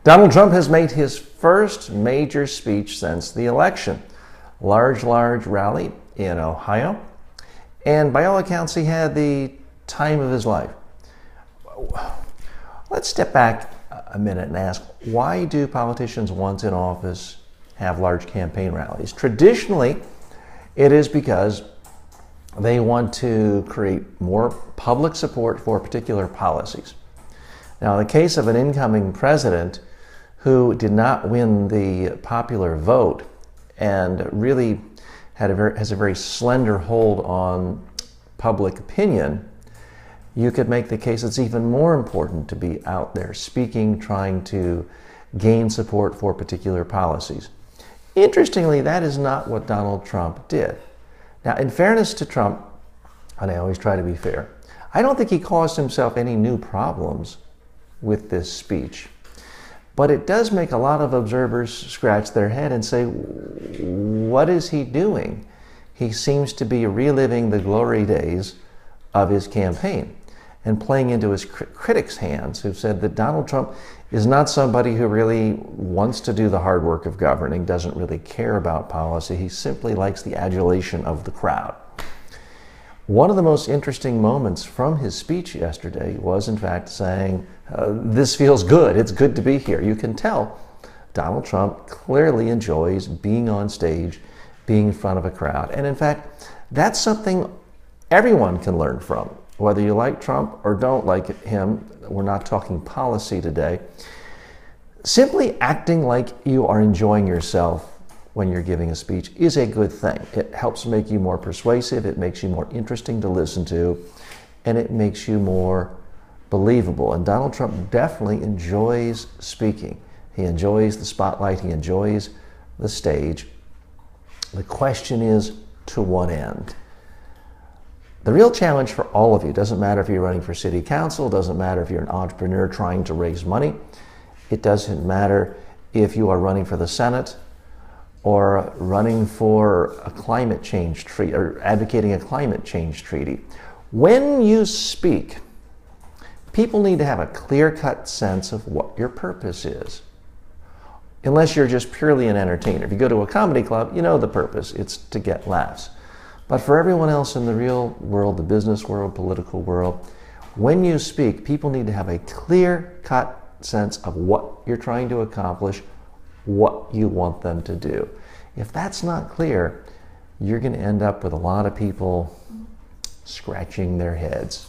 Donald Trump has made his first major speech since the election. Large rally in Ohio. And by all accounts, he had the time of his life. Let's step back a minute and ask, why do politicians once in office have large campaign rallies? Traditionally, it is because they want to create more public support for particular policies. Now, in the case of an incoming president who did not win the popular vote and really has a very slender hold on public opinion, you could make the case it's even more important to be out there speaking, trying to gain support for particular policies. Interestingly, that is not what Donald Trump did. Now, in fairness to Trump, and I always try to be fair, I don't think he caused himself any new problems with this speech. But it does make a lot of observers scratch their head and say, what is he doing? He seems to be reliving the glory days of his campaign and playing into his critics' hands, who said that Donald Trump is not somebody who really wants to do the hard work of governing, doesn't really care about policy. He simply likes the adulation of the crowd. One of the most interesting moments from his speech yesterday was, in fact, saying, this feels good. It's good to be here. You can tell Donald Trump clearly enjoys being on stage, being in front of a crowd. And in fact, that's something everyone can learn from. Whether you like Trump or don't like him, we're not talking policy today. Simply acting like you are enjoying yourself when you're giving a speech is a good thing. It helps make you more persuasive, it makes you more interesting to listen to, and it makes you more believable. And Donald Trump definitely enjoys speaking. He enjoys the spotlight, he enjoys the stage. The question is, to what end? The real challenge for all of you, doesn't matter if you're running for city council, doesn't matter if you're an entrepreneur trying to raise money, it doesn't matter if you are running for the Senate or running for a climate change treaty or advocating a climate change treaty. When you speak, people need to have a clear-cut sense of what your purpose is. Unless you're just purely an entertainer. If you go to a comedy club, you know the purpose. It's to get laughs. But for everyone else in the real world, the business world, political world, when you speak, people need to have a clear-cut sense of what you're trying to accomplish, what you want them to do. If that's not clear, you're going to end up with a lot of people scratching their heads.